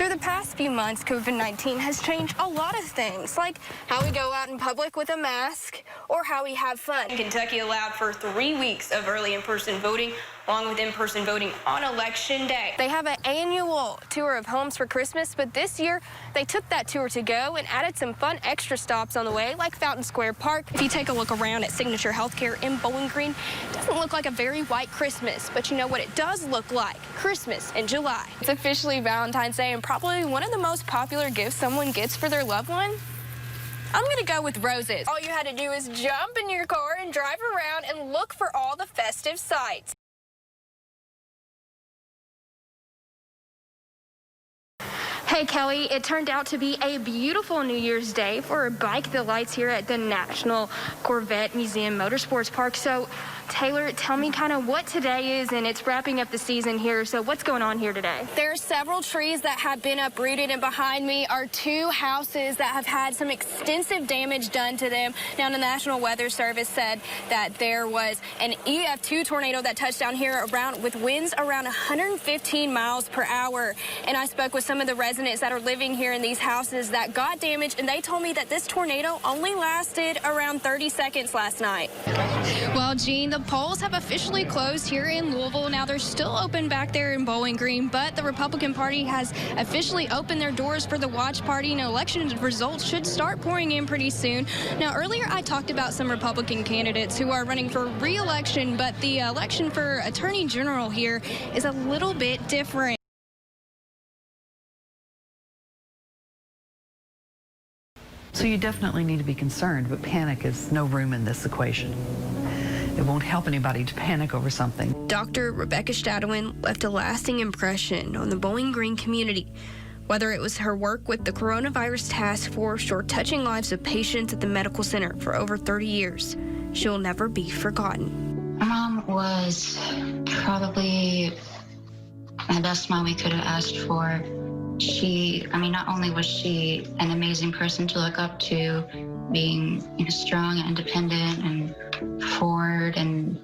Over the past few months, COVID-19 has changed a lot of things, like how we go out in public with a mask or how we have fun. Kentucky allowed for 3 weeks of early in-person voting, along with in-person voting on Election Day. They have an annual tour of homes for Christmas, but this year they took that tour to go and added some fun extra stops on the way, like Fountain Square Park. If you take a look around at Signature Healthcare in Bowling Green, it doesn't look like a very white Christmas, but you know what it does look like? Christmas in July. It's officially Valentine's Day and probably one of the most popular gifts someone gets for their loved one. I'm gonna go with roses. All you had to do is jump in your car and drive around and look for all the festive sights. Hey Kelly, it turned out to be a beautiful New Year's Day for Bike the Lights here at the National Corvette Museum Motorsports Park. So Taylor, tell me kind of what today is, and it's wrapping up the season here, so what's going on here today? There are several trees that have been uprooted, and behind me are 2 houses that have had some extensive damage done to them. Now, the National Weather Service said that there was an EF2 tornado that touched down here with winds around 115 miles per hour. And I spoke with some of the residents that are living here in these houses that got damaged, and they told me that this tornado only lasted around 30 seconds last night. Well, Jean, the polls have officially closed here in Louisville. Now, they're still open back there in Bowling Green, but the Republican Party has officially opened their doors for the watch party, and election results should start pouring in pretty soon. Now, earlier I talked about some Republican candidates who are running for re-election, but the election for Attorney General here is a little bit different. So you definitely need to be concerned, but panic is no room in this equation. It won't help anybody to panic over something. Dr. Rebecca Stadowin left a lasting impression on the Bowling Green community. Whether it was her work with the Coronavirus Task Force or touching lives of patients at the medical center for over 30 years, she'll never be forgotten. My mom was probably the best mom we could have asked for. Not only was she an amazing person to look up to, being strong and independent and forward and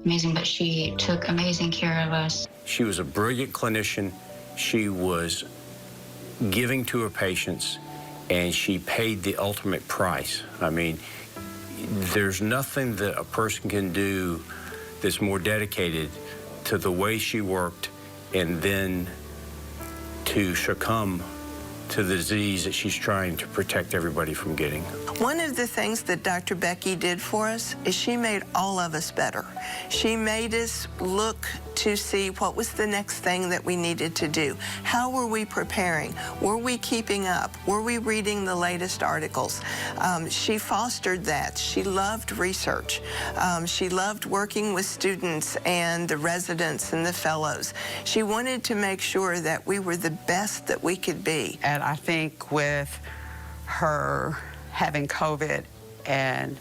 amazing, but she took amazing care of us. She was a brilliant clinician. She was giving to her patients, and she paid the ultimate price. I mean, there's nothing that a person can do that's more dedicated to the way she worked and then to succumb to the disease that she's trying to protect everybody from getting. One of the things that Dr. Becky did for us is she made all of us better. She made us look to see what was the next thing that we needed to do. How were we preparing? Were we keeping up? Were we reading the latest articles? She fostered that. She loved research. She loved working with students and the residents and the fellows. She wanted to make sure that we were the best that we could be. And I think with her having COVID and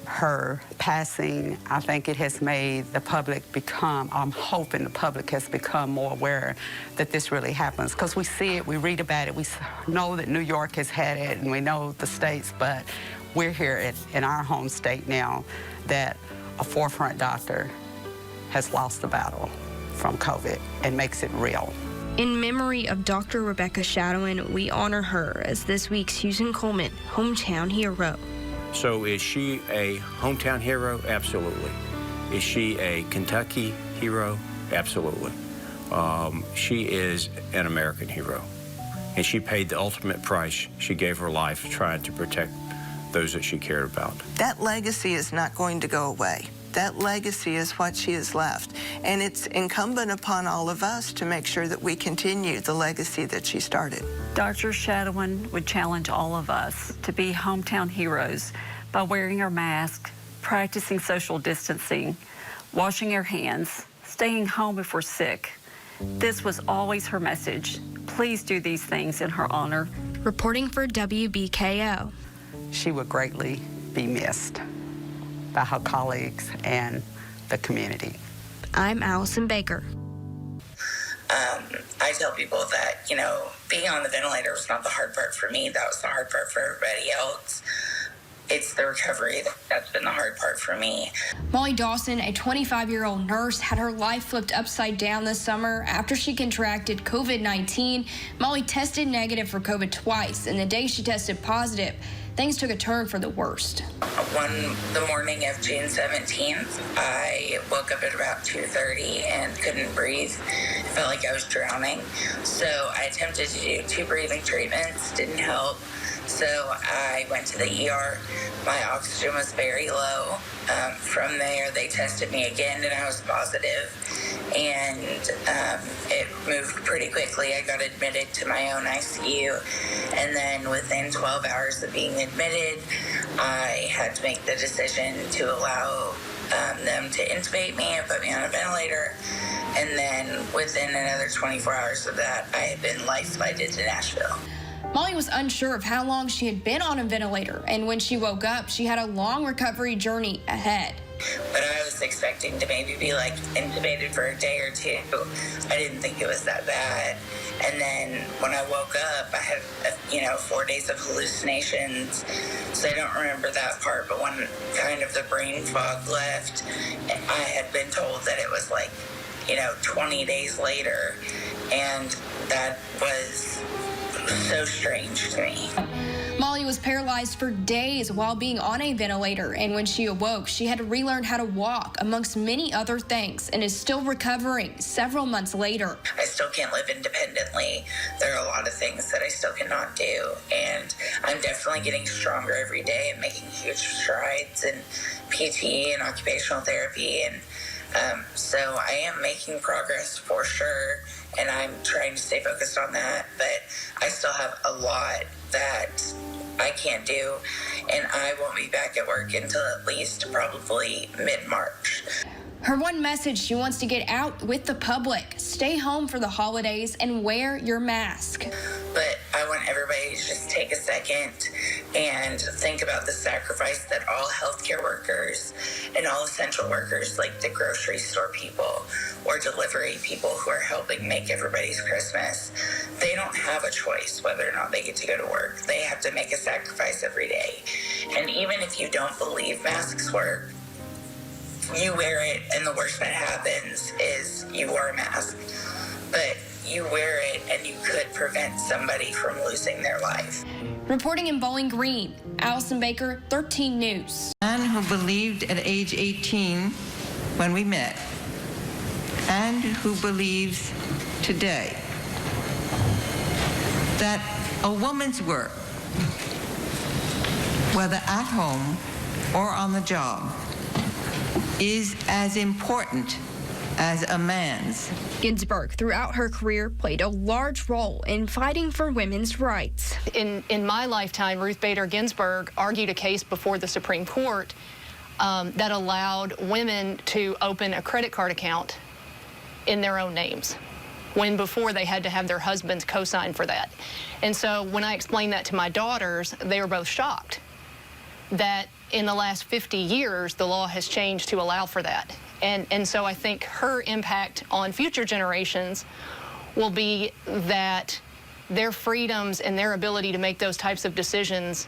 her passing, I think it has made the public I'm hoping the public has become more aware that this really happens. Because we see it, we read about it, we know that New York has had it, and we know the states, but we're here in our home state now that a forefront doctor has lost the battle from COVID and makes it real. In memory of Dr. Rebecca Stadowin, we honor her as this week's Susan Coleman Hometown Hero. So is she a hometown hero? Absolutely. Is she a Kentucky hero? Absolutely. She is an American hero, and she paid the ultimate price. She gave her life trying to protect those that she cared about. That legacy is not going to go away. That legacy is what she has left, and it's incumbent upon all of us to make sure that we continue the legacy that she started. Dr. Stadowin would challenge all of us to be hometown heroes by wearing our mask, practicing social distancing, washing our hands, staying home if we're sick. This was always her message. Please do these things in her honor. Reporting for WBKO. She would greatly be missed by her colleagues and the community. I'm Allison Baker. I tell people that, being on the ventilator was not the hard part for me. That was the hard part for everybody else. it's the recovery that's been the hard part for me. Molly Dawson, a 25-year-old nurse, had her life flipped upside down this summer after she contracted COVID-19. Molly tested negative for COVID twice, and the day she tested positive, things took a turn for the worst. The morning of June 17th, I woke up at about 2:30 and couldn't breathe. I felt like I was drowning. So I attempted to do 2 breathing treatments, didn't help. So I went to the ER. My oxygen was very low. From there, they tested me again, and I was positive. And it moved pretty quickly. I got admitted to my own ICU. And then within 12 hours of being admitted, I had to make the decision to allow them to intubate me and put me on a ventilator. And then within another 24 hours of that, I had been life flighted to Nashville. Molly was unsure of how long she had been on a ventilator, and when she woke up, she had a long recovery journey ahead. But I was expecting to maybe be like intubated for a day or two. I didn't think it was that bad. And then when I woke up, I had, 4 days of hallucinations. So I don't remember that part. But when kind of the brain fog left, I had been told that it was 20 days later. And that was so strange to me. Molly was paralyzed for days while being on a ventilator, and when she awoke, she had to relearn how to walk, amongst many other things, and is still recovering several months later. I still can't live independently. There are a lot of things that I still cannot do, and I'm definitely getting stronger every day and making huge strides in PT and occupational therapy, and so I am making progress for sure, and I'm trying to stay focused on that, but I still have a lot that I can't do, and I won't be back at work until at least probably mid-March. Her one message she wants to get out with the public: stay home for the holidays and wear your mask. But I want everybody to just take a second and think about the sacrifice that all healthcare workers and all essential workers, like the grocery store people or delivery people who are helping make everybody's Christmas, they don't have a choice whether or not they get to go to work. They have to make a sacrifice every day. And even if you don't believe masks work, you wear it, and the worst that happens is you wear a mask. But you wear it, and you could prevent somebody from losing their life. Reporting in Bowling Green, Allison Baker, 13 News. A man who believed at age 18 when we met, and who believes today that a woman's work, whether at home or on the job, is as important as a man's. Ginsburg, throughout her career, played a large role in fighting for women's rights. In my lifetime, Ruth Bader Ginsburg argued a case before the Supreme Court that allowed women to open a credit card account in their own names, when before they had to have their husbands co-sign for that. And so when I explained that to my daughters, they were both shocked that in the last 50 years, the law has changed to allow for that. And so I think her impact on future generations will be that their freedoms and their ability to make those types of decisions,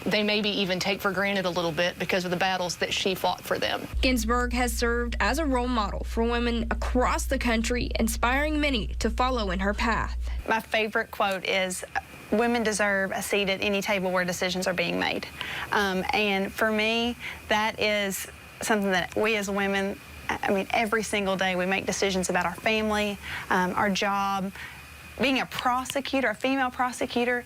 they maybe even take for granted a little bit because of the battles that she fought for them. Ginsburg has served as a role model for women across the country, inspiring many to follow in her path. My favorite quote is, "Women deserve a seat at any table where decisions are being made." And for me, that is something that we as women, every single day we make decisions about our family, our job. Being a prosecutor, a female prosecutor,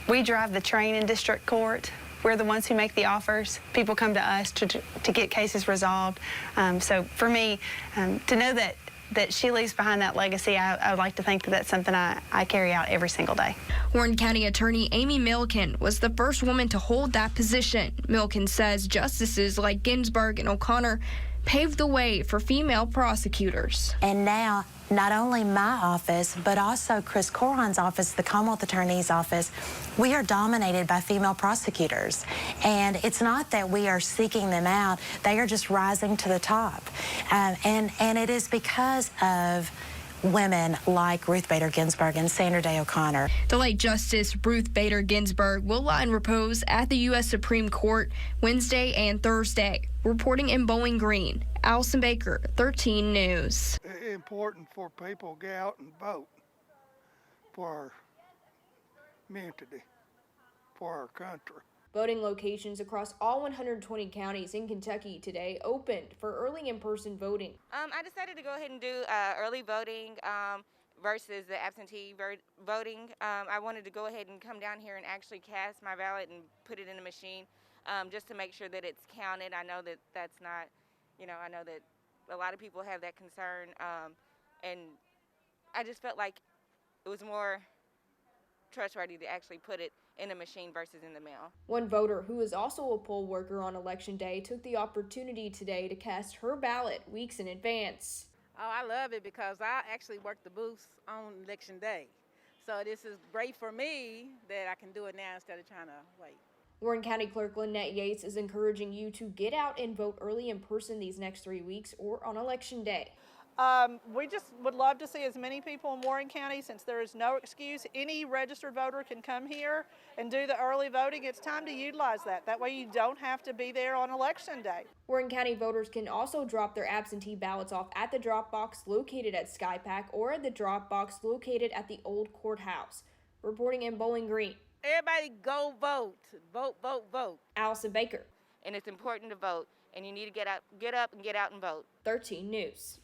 we drive the train in district court. We're the ones who make the offers. People come to us to get cases resolved. So for me, to know that she leaves behind that legacy, I would like to think that that's something I carry out every single day. Warren County Attorney Amy Milliken was the first woman to hold that position. Milliken says justices like Ginsburg and O'Connor paved the way for female prosecutors. And now, not only my office, but also Chris Coron's office, the Commonwealth Attorney's office, we are dominated by female prosecutors. And it's not that we are seeking them out, they are just rising to the top. And it is because of women like Ruth Bader Ginsburg and Sandra Day O'Connor. The late Justice Ruth Bader Ginsburg will lie in repose at the U.S. Supreme Court Wednesday and Thursday. Reporting in Bowling Green, Allison Baker, 13 News. It's important for people to get out and vote for our community, for our country. Voting locations across all 120 counties in Kentucky today opened for early in-person voting. I decided to go ahead and do early voting versus the absentee voting. I wanted to go ahead and come down here and actually cast my ballot and put it in the machine just to make sure that it's counted. I know that that's not, I know that a lot of people have that concern, and I just felt like it was more trustworthy to actually put it in a machine versus in the mail. One voter who is also a poll worker on Election Day took the opportunity today to cast her ballot weeks in advance. Oh, I love it because I actually work the booths on Election Day. So this is great for me that I can do it now instead of trying to wait. Warren County Clerk Lynette Yates is encouraging you to get out and vote early in person these next 3 weeks or on Election Day. We just would love to see as many people in Warren County, since there is no excuse. Any registered voter can come here and do the early voting. It's time to utilize that. That way you don't have to be there on Election Day. Warren County voters can also drop their absentee ballots off at the drop box located at SkyPack or at the drop box located at the old courthouse. Reporting in Bowling Green. Everybody go vote. Vote, vote, vote. Allison Baker. And it's important to vote, and you need to get up and get out and vote. 13 News.